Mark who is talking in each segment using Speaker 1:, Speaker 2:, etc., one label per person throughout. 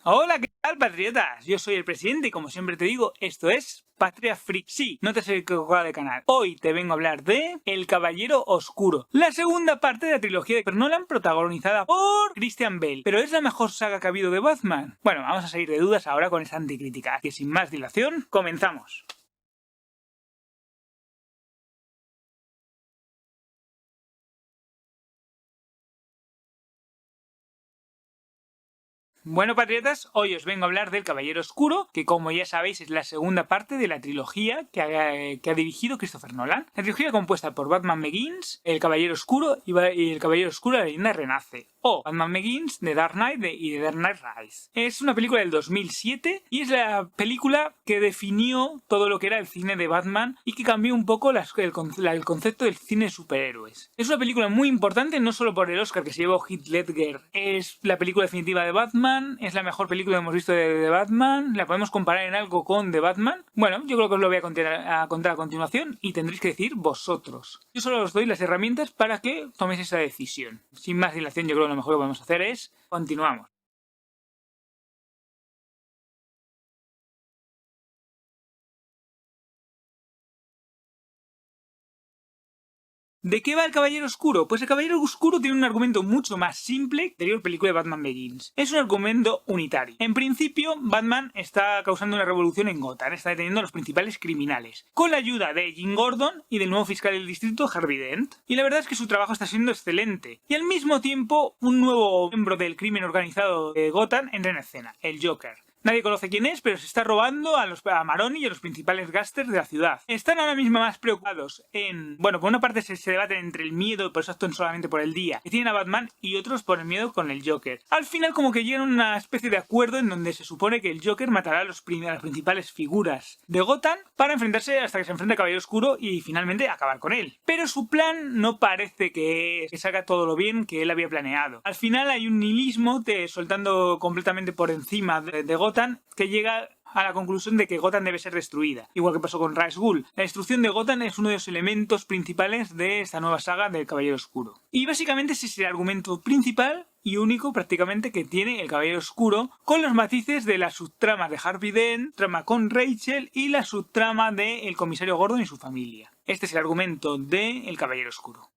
Speaker 1: Hola, ¿qué tal, patriotas? Yo soy el presidente y como siempre te digo, esto es Patria Freak. Sí, no te has equivocado de canal. Hoy te vengo a hablar de El Caballero Oscuro, la segunda parte de la trilogía de Christopher Nolan protagonizada por Christian Bale. ¿Pero es la mejor saga que ha habido de Batman? Bueno, vamos a salir de dudas ahora con esta anticrítica, que sin más dilación, comenzamos. Bueno, patriotas, hoy os vengo a hablar del Caballero Oscuro, que como ya sabéis es la segunda parte de la trilogía que ha dirigido Christopher Nolan. La trilogía compuesta por Batman Begins, El Caballero Oscuro y El Caballero Oscuro, la leyenda renace. O Batman Begins, The Dark Knight y The Dark Knight Rise. Es una película del 2007 y es la película que definió todo lo que era el cine de Batman y que cambió un poco el concepto del cine de superhéroes. Es una película muy importante no solo por el Oscar que se llevó Heath Ledger, es la película definitiva de Batman, es la mejor película que hemos visto de Batman, la podemos comparar en algo con The Batman. Bueno, yo creo que os lo voy a contar a continuación y tendréis que decir vosotros. Yo solo os doy las herramientas para que toméis esa decisión. Sin más dilación, yo creo que lo mejor que podemos hacer es continuamos. ¿De qué va el Caballero Oscuro? Pues el Caballero Oscuro tiene un argumento mucho más simple que la anterior película de Batman Begins. Es un argumento unitario. En principio, Batman está causando una revolución en Gotham, está deteniendo a los principales criminales, con la ayuda de Jim Gordon y del nuevo fiscal del distrito, Harvey Dent. Y la verdad es que su trabajo está siendo excelente. Y al mismo tiempo, un nuevo miembro del crimen organizado de Gotham entra en escena, el Joker. Nadie conoce quién es, pero se está robando a Maroni y a los principales gángsters de la ciudad. Están ahora mismo más preocupados en... Bueno, por una parte se debaten entre el miedo, por eso actúan solamente por el día, que tienen a Batman, y otros por el miedo con el Joker. Al final como que llegan a una especie de acuerdo en donde se supone que el Joker matará a las principales figuras de Gotham para enfrentarse hasta que se enfrente a Caballero Oscuro y finalmente acabar con él. Pero su plan no parece que salga todo lo bien que él había planeado. Al final hay un nihilismo soltando completamente por encima de Gotham, que llega a la conclusión de que Gotham debe ser destruida, igual que pasó con Ra's Ghul. La destrucción de Gotham es uno de los elementos principales de esta nueva saga del Caballero Oscuro. Y básicamente ese es el argumento principal y único prácticamente que tiene el Caballero Oscuro, con los matices de la subtrama de Harvey Dent, trama con Rachel y la subtrama del comisario Gordon y su familia. Este es el argumento de El Caballero Oscuro.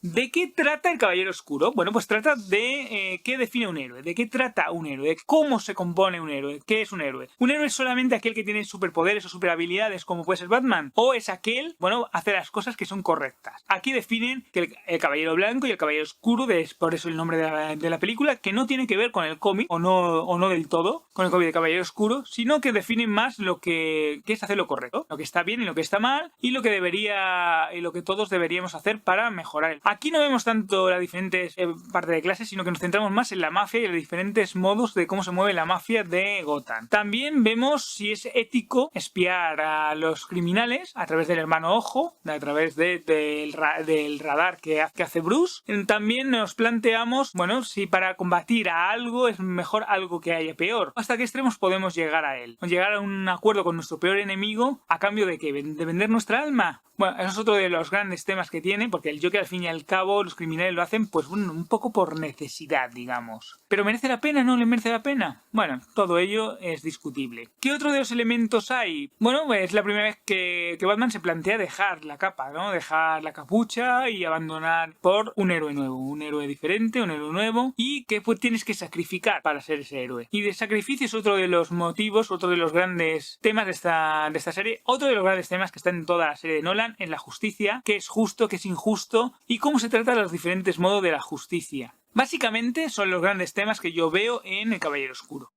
Speaker 1: ¿De qué trata el Caballero Oscuro? Bueno, pues trata de qué define un héroe, de qué trata un héroe, cómo se compone un héroe, qué es un héroe. ¿Un héroe es solamente aquel que tiene superpoderes o superhabilidades como puede ser Batman? ¿O es aquel, bueno, hace las cosas que son correctas? Aquí definen que el Caballero Blanco y el Caballero Oscuro, por eso el nombre de la película, que no tiene que ver con el cómic, o no del todo, con el cómic de Caballero Oscuro, sino que definen más lo que es hacer lo correcto, lo que está bien y lo que está mal, y lo que todos deberíamos hacer para mejorar. Aquí no vemos tanto las diferentes partes de clases, sino que nos centramos más en la mafia y en los diferentes modos de cómo se mueve la mafia de Gotham. También vemos si es ético espiar a los criminales a través del hermano ojo, a través del radar que hace Bruce. También nos planteamos, bueno, si para combatir a algo es mejor algo que haya peor. ¿Hasta qué extremos podemos llegar a él? Llegar a un acuerdo con nuestro peor enemigo a cambio de ¿qué? ¿De vender nuestra alma? Bueno, eso es otro de los grandes temas que tiene, porque el Joker al fin y al cabo los criminales lo hacen pues un poco por necesidad, digamos. ¿Pero merece la pena? ¿No le merece la pena? Bueno, todo ello es discutible. ¿Qué otro de los elementos hay? Bueno, es la primera vez que Batman se plantea dejar la capa, ¿no? Dejar la capucha y abandonar por un héroe nuevo, un héroe diferente, un héroe nuevo, y que pues tienes que sacrificar para ser ese héroe. Y de sacrificio es otro de los motivos, otro de los grandes temas de esta serie, otro de los grandes temas que están en toda la serie de Nolan, en la justicia, qué es justo, qué es injusto y cómo se trata los diferentes modos de la justicia. Básicamente son los grandes temas que yo veo en El Caballero Oscuro.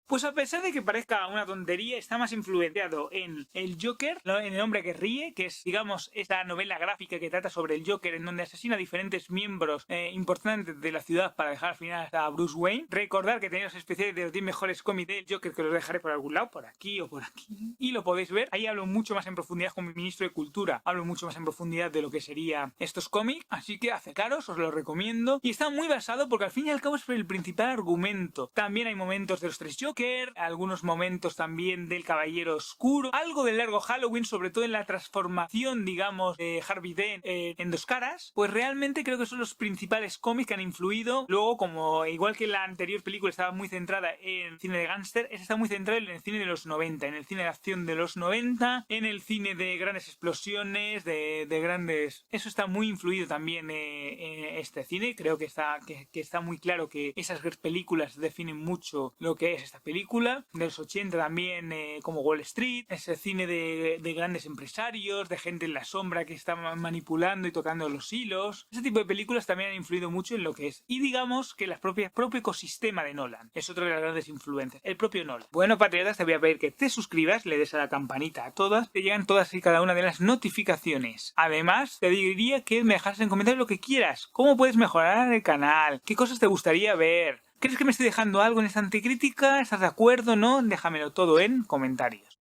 Speaker 1: Pues a pesar de que parezca una tontería, está más influenciado en el Joker, en El hombre que ríe, que es, digamos, esta novela gráfica que trata sobre el Joker, en donde asesina a diferentes miembros importantes de la ciudad para dejar al final a Bruce Wayne. Recordar que tenéis especiales de los 10 mejores cómics del Joker, que los dejaré por algún lado, por aquí o por aquí, y lo podéis ver. Ahí hablo mucho más en profundidad con mi ministro de Cultura, hablo mucho más en profundidad de lo que serían estos cómics, así que acercaros, os lo recomiendo. Y está muy basado porque al fin y al cabo es el principal argumento. También hay momentos de los tres Jokers, algunos momentos también del Caballero Oscuro, algo del largo Halloween, sobre todo en la transformación, digamos, de Harvey Dent en Dos Caras. Pues realmente creo que son los principales cómics que han influido. Luego, como igual que la anterior película estaba muy centrada en el cine de gángster, esta está muy centrada en el cine de los 90, en el cine de acción de los 90, en el cine de grandes explosiones, de grandes... Eso está muy influido también en este cine. Creo que está muy claro que esas películas definen mucho lo que es esta película. De los 80 también, como Wall Street, ese cine de grandes empresarios, de gente en la sombra que está manipulando y tocando los hilos. Ese tipo de películas también han influido mucho en lo que es. Y digamos que el propio ecosistema de Nolan es otra de las grandes influencias. El propio Nolan. Bueno, patriotas, te voy a pedir que te suscribas, le des a la campanita a todas, te llegan todas y cada una de las notificaciones. Además, te diría que me dejas en comentarios lo que quieras. ¿Cómo puedes mejorar el canal? ¿Qué cosas te gustaría ver? ¿Crees que me estoy dejando algo en esta anticrítica? ¿Estás de acuerdo? ¿No? Déjamelo todo en comentarios.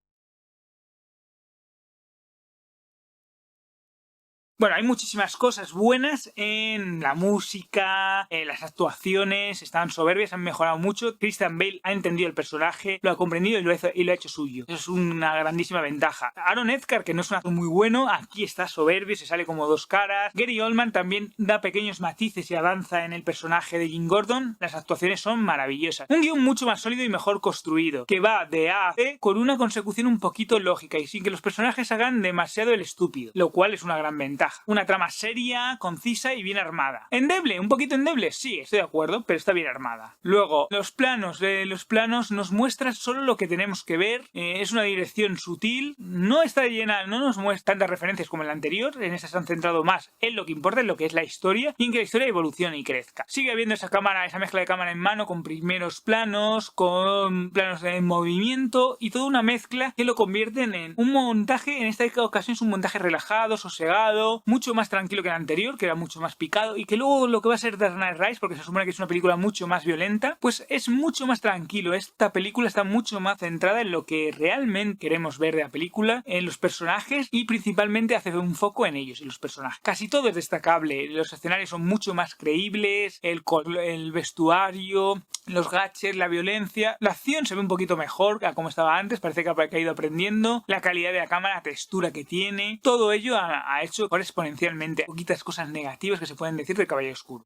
Speaker 1: Bueno, hay muchísimas cosas buenas en la música, en las actuaciones, están soberbias, han mejorado mucho. Christian Bale ha entendido el personaje, lo ha comprendido y lo ha hecho suyo. Eso es una grandísima ventaja. Aaron Eckhart, que no es un actor muy bueno, aquí está soberbio, se sale como dos caras. Gary Oldman también da pequeños matices y avanza en el personaje de Jim Gordon. Las actuaciones son maravillosas. Un guión mucho más sólido y mejor construido, que va de A a C con una consecución un poquito lógica y sin que los personajes hagan demasiado el estúpido, lo cual es una gran ventaja. Una trama seria, concisa y bien armada. ¿Endeble? ¿Un poquito endeble? Sí, estoy de acuerdo, pero está bien armada. Luego, los planos nos muestran solo lo que tenemos que ver. Es una dirección sutil. No está llena, no nos muestra tantas referencias como en la anterior. En esta se han centrado más en lo que importa, en lo que es la historia, y en que la historia evolucione y crezca. Sigue habiendo esa mezcla de cámara en mano con primeros planos, con planos en movimiento y toda una mezcla que lo convierten en un montaje, en esta ocasión es un montaje relajado, sosegado, mucho más tranquilo que el anterior, que era mucho más picado, y que luego lo que va a ser Dark Knight Rises, porque se supone que es una película mucho más violenta, pues es mucho más tranquilo. Esta película está mucho más centrada en lo que realmente queremos ver de la película, en los personajes, y principalmente hace un foco en ellos, en los personajes. Casi todo es destacable, los escenarios son mucho más creíbles, el vestuario, los gadgets, la violencia, la acción se ve un poquito mejor a como estaba antes, parece que ha ido aprendiendo, la calidad de la cámara, la textura que tiene, todo ello ha hecho exponencialmente poquitas cosas negativas que se pueden decir de Caballero Oscuro.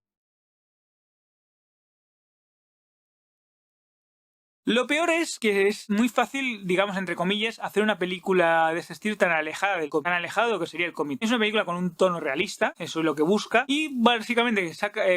Speaker 1: Lo peor es que es muy fácil, digamos entre comillas, hacer una película de este estilo tan alejada del cómic, tan alejado de lo que sería el cómic. Es una película con un tono realista, eso es lo que busca, y básicamente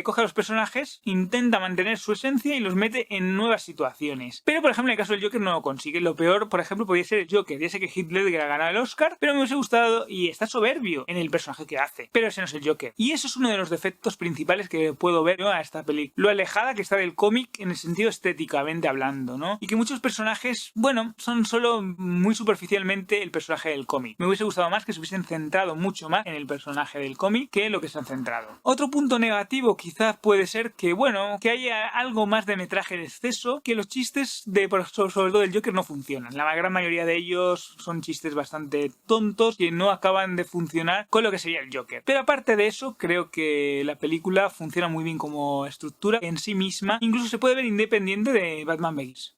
Speaker 1: coge a los personajes, intenta mantener su esencia y los mete en nuevas situaciones. Pero por ejemplo en el caso del Joker no lo consigue. Lo peor, por ejemplo, podría ser el Joker. Ya sé que Heath Ledger ha ganado el Oscar, pero me hubiese gustado y está soberbio en el personaje que hace. Pero ese no es el Joker. Y eso es uno de los defectos principales que puedo ver yo a esta película. Lo alejada que está del cómic en el sentido estéticamente hablando, ¿no? Y que muchos personajes, bueno, son solo muy superficialmente el personaje del cómic. Me hubiese gustado más que se hubiesen centrado mucho más en el personaje del cómic que lo que se han centrado. Otro punto negativo quizás puede ser que, bueno, que haya algo más de metraje en exceso, que los chistes sobre todo del Joker no funcionan. La gran mayoría de ellos son chistes bastante tontos que no acaban de funcionar con lo que sería el Joker. Pero aparte de eso, creo que la película funciona muy bien como estructura en sí misma. Incluso se puede ver independiente de Batman Begins.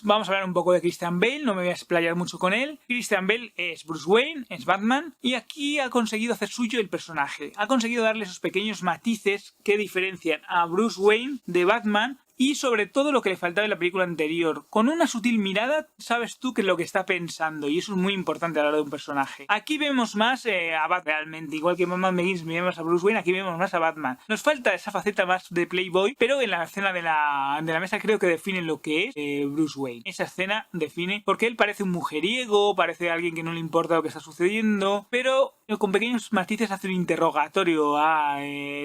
Speaker 1: Vamos a hablar un poco de Christian Bale, no me voy a explayar mucho con él. Christian Bale es Bruce Wayne, es Batman, y aquí ha conseguido hacer suyo el personaje. Ha conseguido darle esos pequeños matices que diferencian a Bruce Wayne de Batman, y sobre todo lo que le faltaba en la película anterior. Con una sutil mirada sabes tú qué es lo que está pensando, y eso es muy importante a la hora de un personaje. Aquí vemos más a Batman realmente, igual que en Batman Begins vemos a Bruce Wayne, aquí vemos más a Batman. Nos falta esa faceta más de Playboy, pero en la escena de la mesa creo que define lo que es Bruce Wayne. Esa escena define, porque él parece un mujeriego, parece alguien que no le importa lo que está sucediendo, pero con pequeños matices hace un interrogatorio a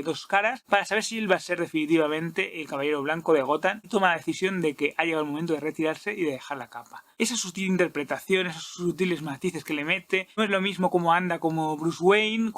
Speaker 1: Dos Caras para saber si él va a ser definitivamente el Caballero Blanco de Gotham y toma la decisión de que ha llegado el momento de retirarse y de dejar la capa. Esa sutil interpretación, esos sutiles matices que le mete, no es lo mismo como anda como Bruce Wayne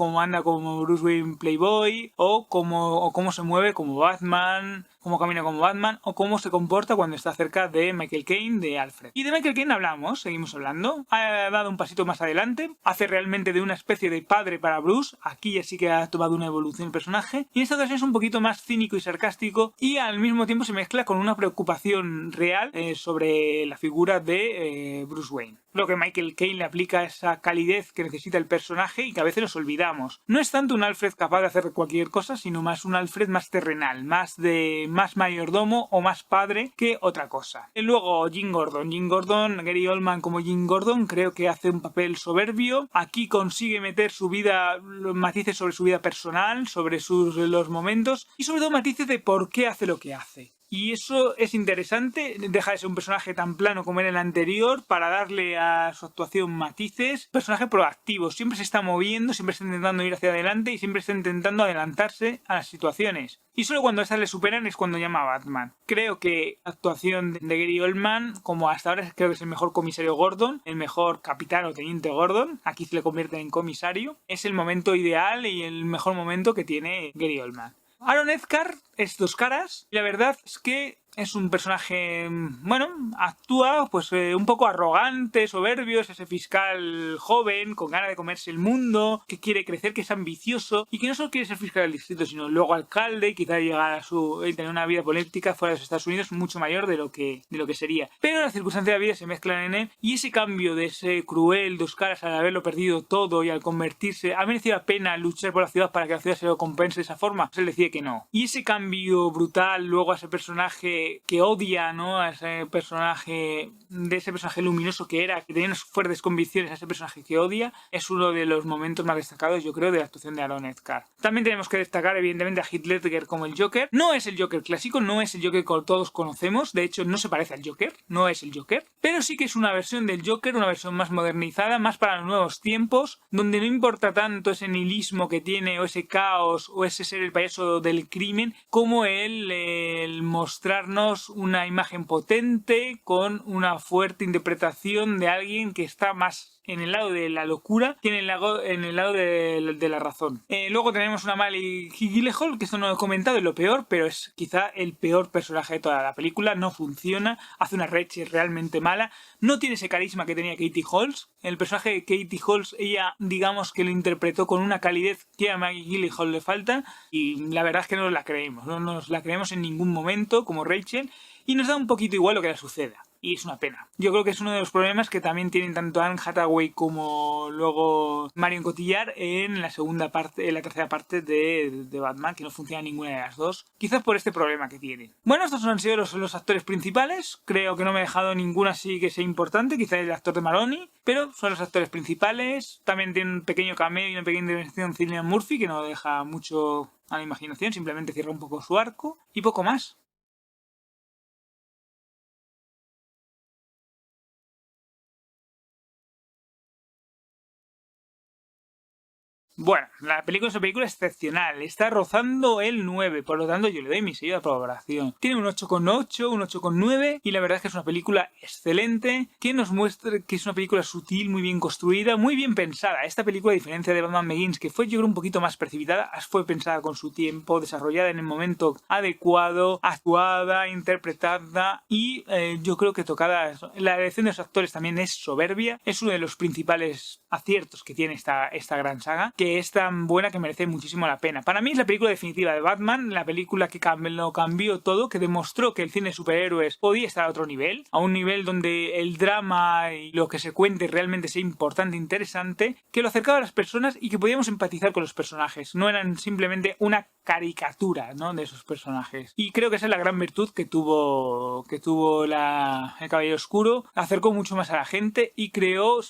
Speaker 1: Playboy, o cómo se mueve como Batman, cómo camina como Batman, o cómo se comporta cuando está cerca de Michael Caine, de Alfred. Y de Michael Caine seguimos hablando. Ha dado un pasito más adelante, hace realmente de una especie de padre para Bruce. Aquí ya sí que ha tomado una evolución el personaje, y en esta ocasión es un poquito más cínico y sarcástico, y al mismo tiempo se mezcla con una preocupación real sobre la figura de Bruce Wayne. Lo que Michael Caine le aplica esa calidez que necesita el personaje y que a veces nos olvidamos. No es tanto un Alfred capaz de hacer cualquier cosa, sino más un Alfred más terrenal, más mayordomo o más padre que otra cosa. Y luego Jim Gordon, Gary Oldman como Jim Gordon, creo que hace un papel soberbio. Aquí consigue meter los matices sobre su vida personal, sobre los momentos y sobre todo matices de por qué hace lo que hace. Y eso es interesante, deja de ser un personaje tan plano como era el anterior para darle a su actuación matices. Personaje proactivo, siempre se está moviendo, siempre está intentando ir hacia adelante y siempre está intentando adelantarse a las situaciones. Y solo cuando estas le superan es cuando llama a Batman. Creo que la actuación de Gary Oldman, como hasta ahora creo que es el mejor comisario Gordon, el mejor capitán o teniente Gordon, aquí se le convierte en comisario, es el momento ideal y el mejor momento que tiene Gary Oldman. Aaron Eckhart es Dos Caras y la verdad es que es un personaje, actúa pues un poco arrogante, soberbio, es ese fiscal joven con ganas de comerse el mundo, que quiere crecer, que es ambicioso y que no solo quiere ser fiscal del distrito, sino luego alcalde y quizá llegar a tener una vida política fuera de los Estados Unidos mucho mayor de lo que sería. Pero las circunstancias de la vida se mezclan en él y ese cambio de ese cruel Dos Caras al haberlo perdido todo y al convertirse, ¿ha merecido la pena luchar por la ciudad para que la ciudad se lo compense de esa forma? Pues él decide que no. Y ese cambio brutal luego a ese personaje que odia, ¿no? A ese personaje luminoso que era, que tenía unas fuertes convicciones, a ese personaje que odia, es uno de los momentos más destacados, yo creo, de la actuación de Aaron Eckhart. También tenemos que destacar, evidentemente, a Heath Ledger como el Joker. No es el Joker clásico, no es el Joker que todos conocemos, de hecho no se parece al Joker, no es el Joker, pero sí que es una versión del Joker, una versión más modernizada, más para los nuevos tiempos, donde no importa tanto ese nihilismo que tiene, o ese caos, o ese ser el payaso del crimen, como el mostrarnos una imagen potente con una fuerte interpretación de alguien que está más en el lado de la locura que en el lado de la razón. Luego tenemos una Maggie Gyllenhaal, que esto no lo he comentado, es lo peor, pero es quizá el peor personaje de toda la película. No funciona, hace una Rachel realmente mala, no tiene ese carisma que tenía Katie Holmes. El personaje de Katie Holmes, ella digamos que lo interpretó con una calidez que a Maggie Gyllenhaal le falta y la verdad es que no nos la creemos, no nos la creemos en ningún momento como Rachel y nos da un poquito igual lo que le suceda. Y es una pena. Yo creo que es uno de los problemas que también tienen tanto Anne Hathaway como luego Marion Cotillard en la tercera parte de Batman, que no funciona ninguna de las dos. Quizás por este problema que tienen. Bueno, estos han sido los actores principales. Creo que no me he dejado ninguno así que sea importante. Quizás el actor de Maroni, pero son los actores principales. También tiene un pequeño cameo y una pequeña intervención Cillian Murphy, que no deja mucho a la imaginación. Simplemente cierra un poco su arco y poco más. Bueno, la película es una película excepcional, está rozando el 9, por lo tanto yo le doy mi sello de aprobación. Tiene un 8,8, un 8,9 y la verdad es que es una película excelente que nos muestra que es una película sutil, muy bien construida, muy bien pensada. Esta película, a diferencia de Batman Begins, que fue yo creo un poquito más precipitada, fue pensada con su tiempo, desarrollada en el momento adecuado, actuada, interpretada y yo creo que tocada. La elección de los actores también es soberbia, es uno de los principales aciertos que tiene esta gran saga, que es tan buena que merece muchísimo la pena. Para mí es la película definitiva de Batman, la película que lo cambió todo, que demostró que el cine de superhéroes podía estar a otro nivel, a un nivel donde el drama y lo que se cuente realmente sea importante e interesante, que lo acercaba a las personas y que podíamos empatizar con los personajes, no eran simplemente una caricatura, ¿no?, de esos personajes. Y creo que esa es la gran virtud que tuvo el Caballero Oscuro, acercó mucho más a la gente y creó,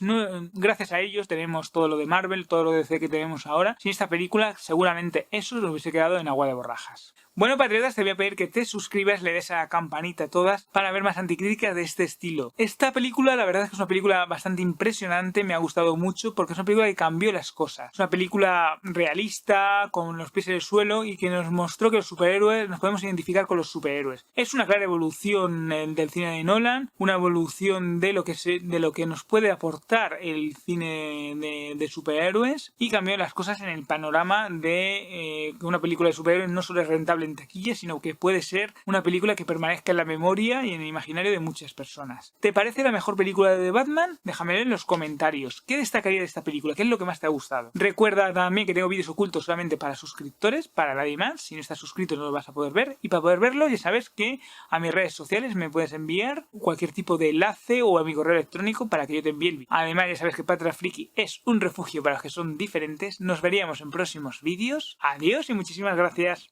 Speaker 1: gracias a ellos tenemos todo lo de Marvel, todo lo de DC que tenemos ahora. Sin esta película seguramente eso nos hubiese quedado en agua de borrajas. Bueno, patriotas, te voy a pedir que te suscribas, le des a la campanita a todas para ver más anticríticas de este estilo. Esta película, la verdad es que es una película bastante impresionante, me ha gustado mucho porque es una película que cambió las cosas. Es una película realista, con los pies en el suelo y que nos mostró que los superhéroes, nos podemos identificar con los superhéroes. Es una clara evolución del cine de Nolan, una evolución de lo que nos puede aportar el cine de superhéroes y cambió las cosas en el panorama de que una película de superhéroes no solo es rentable en taquilla, sino que puede ser una película que permanezca en la memoria y en el imaginario de muchas personas. ¿Te parece la mejor película de Batman? Déjamelo en los comentarios. ¿Qué destacaría de esta película? ¿Qué es lo que más te ha gustado? Recuerda también que tengo vídeos ocultos solamente para suscriptores, para nadie más. Si no estás suscrito no lo vas a poder ver. Y para poder verlo ya sabes que a mis redes sociales me puedes enviar cualquier tipo de enlace o a mi correo electrónico para que yo te envíe el vídeo. Además ya sabes que Patra Friki es un refugio para los que son diferentes. Nos veríamos en próximos vídeos. Adiós y muchísimas gracias.